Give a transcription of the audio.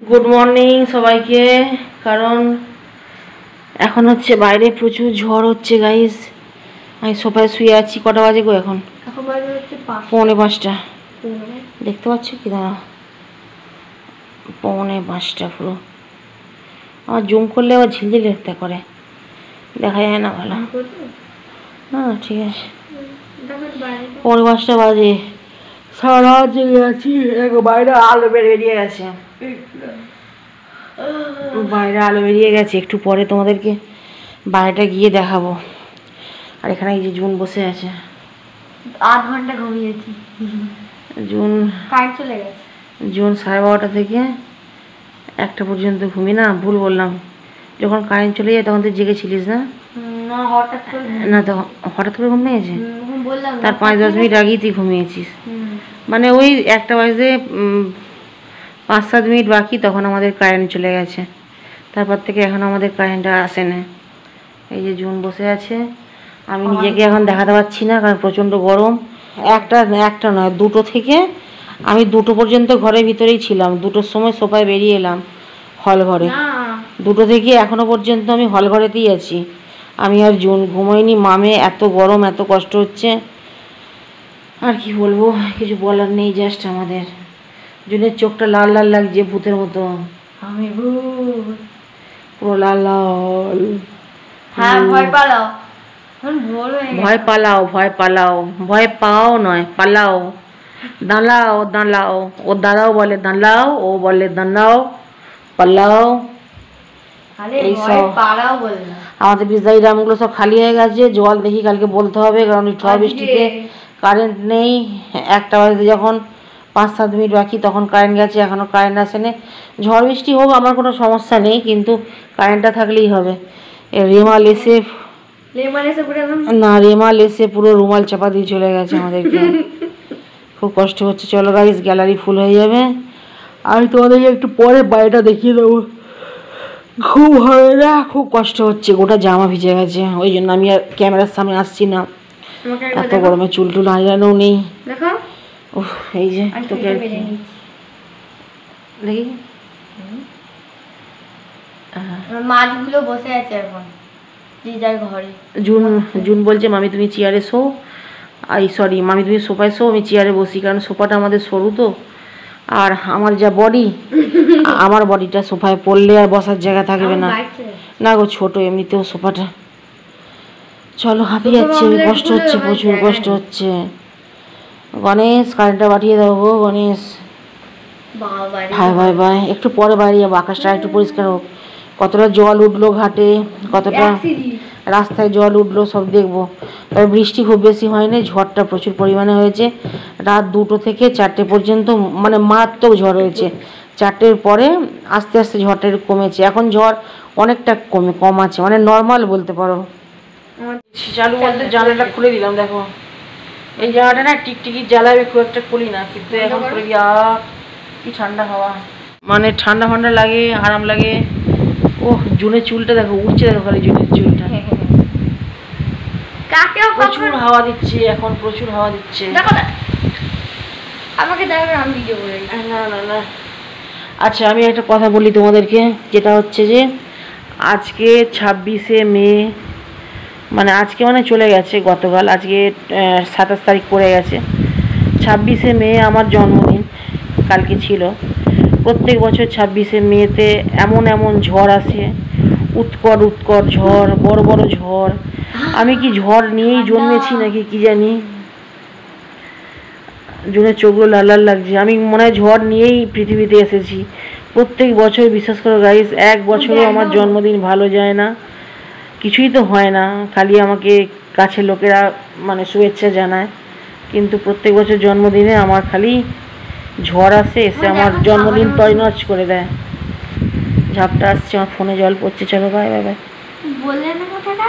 Good morning সবাইকে। কারণ এখন হচ্ছে বাইরে প্রচুর ঝড় হচ্ছে গাইস। আমি সোফায় শুয়ে আছি। কটা বাজে গো? এখন 4:45। দেখতে পাচ্ছ কি? দাঁড়া, 4:45 পুরো। আমার জুম করলে আবার ঝিলঝিল দেখতে করে, দেখা যায় না ভালো। না ঠিক আছে, 4:45 বাজে। সারা রাত জেগে আছি। বাইরে আলো বেরিয়ে গেছে, বাইরে আলো বেরিয়ে গেছে। একটু পরে তোমাদেরকে বাইরেটা গিয়ে দেখাবো। আর এখানে এই যে জুন বসে আছে। 8 ঘন্টা ঘুমিয়েছি। জুন চলে গেছে। জুন 12:30 থেকে 1টা পর্যন্ত ঘুমি। না ভুল বললাম, যখন কারেন্ট চলে যায় তখন তুই জেগেছিলিস না? না, হঠাৎ করে না, তো হঠাৎ করে ঘুমিয়েছে। তার 5-10 মিনিট আগেই তুই ঘুমিয়েছিস। মানে ওই 1টা বাজে 5-7 মিনিট বাকি, তখন আমাদের কারেন্ট চলে গেছে। তারপর থেকে এখন আমাদের কারেন্টটা আসে না। এই যে জুন বসে আছে। আমি নিজেকে এখন দেখাতে পারছি না, কারণ প্রচণ্ড গরম। একটা নয়, 2টো থেকে আমি 2টো পর্যন্ত ঘরের ভিতরেই ছিলাম। 2টোর সময় সোফায় বেরিয়ে এলাম হল ঘরে। 2টো থেকে এখনো পর্যন্ত আমি হল ঘরেতেই আছি। আমি আর জুন ঘুমোইনি। মামে এত গরম, এত কষ্ট হচ্ছে, আর কি বলবো, কিছু বলার নেই। জাস্ট আমাদের জুনের চোখটা লাল লাল লাগছে, ভূতের মতো। আমি ভূত, পুরো লাল লাল। হ্যাঁ, ভয় পালাও। ভয় পালাও, ভয় পালাও, ভয় পাও নয়, পালাও। দাঁড়াও দাঁড়াও, ও দাঁড়াও বলে দাঁড়াও, ও বলে দাঁড়াও, পালাও। আমাদের বিজয়ী ড্রামগুলো সব খালি হয়ে গেছে। জল দেখি কালকে বলতে হবে, কারণ ঝড় বৃষ্টিতে কারেন্ট নেই। 1টা বাজে যখন 5-7 মিনিট বাকি তখন কারেন্ট গেছে, এখনো কারেন্ট আসেনি। ঝড় বৃষ্টি হোক, আমার কোনো সমস্যা নেই, কিন্তু কারেন্টটা থাকলেই হবে। রেমাল এসে পুরো রুমাল চাপা দিয়ে চলে গেছে আমাদেরকে। খুব কষ্ট হচ্ছে। চলো গাইস, গ্যালারি ফুল হয়ে যাবে। আমি তোমাদেরকে একটু পরে বাড়িটা দেখিয়ে দেবো। খুব হবে না, খুব কষ্ট হচ্ছে। গোটা জামা ভিজে গেছে, ওই জন্য আমি আর ক্যামেরার সামনে আসছি না। এত গরমে চুল টুল আঁচড়ানোও নেই। এই যে তোকে দেখি মাছগুলো বসে আছে এখন ঘরে। জুন বলছে মামি তুমি চেয়ারে শো। সরি মামি তুমি সোফায় শো, আমি চেয়ারে বসি, কারণ সোফাটা আমাদের সরু তো। আর আমার যা বডি, আমার বডিটা সোফায় পড়লে আর বসার জায়গা থাকবে না। না গো, ছোট এমনিতেও সোফাটা। চলো, হাঁপিয়ে যাচ্ছে, কষ্ট হচ্ছে, প্রচুর কষ্ট হচ্ছে। গণেশ, কারেন্টটা পাঠিয়ে দাও গো গণেশ। ভাই ভাই ভাই, একটু পরে বাইরে যাবো, আকাশটা একটু পরিষ্কার হোক। কতটা জল উঠলো ঘাটে, কতটা রাস্তায় জল উঠলো, সব দেখবো। তবে বৃষ্টি খুব বেশি হয়নি, ঝড়টা প্রচুর পরিমাণে হয়েছে। রাত 2টো থেকে 4টে পর্যন্ত মানে মারাত্মক ঝড় হয়েছে। 4টের পরে আস্তে আস্তে ঝড়টা একটু কমেছে। এখন ঝড় অনেকটা কম আছে, মানে নর্মাল বলতে পারো। চালু বলতে জানালাটা খুলে দিলাম, দেখো এই জায়গাটা না টিকটিকির জ্বালাবে, খুব একটা খুলি না, কিন্তু এখন খুলে দিয়া কি ঠান্ডা হাওয়া, মানে ঠান্ডা ঠান্ডা লাগে, আরাম লাগে। ও জুনের চুলটা দেখো উঠছে, দেখো খালি জুনের চুলটা। প্রচুর হাওয়া দিচ্ছে এখন, প্রচুর হাওয়া দিচ্ছে। আমাকে দেখো, আমি ভিডিও করে। না না না, আচ্ছা আমি একটা কথা বলি তোমাদেরকে, যেটা হচ্ছে যে আজকে 26শে মে, মানে আজকে মানে চলে গেছে গতকাল, আজকে 27 তারিখ পড়ে গেছে। 26শে মে আমার জন্মদিন, কালকে ছিল। প্রত্যেক বছর 26শে মেতে এমন এমন ঝড় আসে, উৎকট উৎকট ঝড়, বড় বড় ঝড়। আমি কি ঝড় নিয়েই জন্মেছি নাকি কি জানি, জুনের চোখগুলো লাল লাল লাগছে। আমি মনে হয় ঝড় নিয়েই পৃথিবীতে এসেছি। প্রত্যেক বছর, বিশ্বাস করো গাইস, এক বছরও আমার জন্মদিন ভালো যায় না, কিছুই তো হয় না, খালি আমাকে কাছের লোকেরা মানে শুভেচ্ছা জানায়। কিন্তু প্রত্যেক বছর জন্মদিনে আমার খালি ঝড় আসে, এসে আমার জন্মদিন তছনছ করে দেয়। ঝাপটা আসছে, আমার ফোনে জল পড়ছে। চলো বাই বাই বাই। বললেন না কথাটা।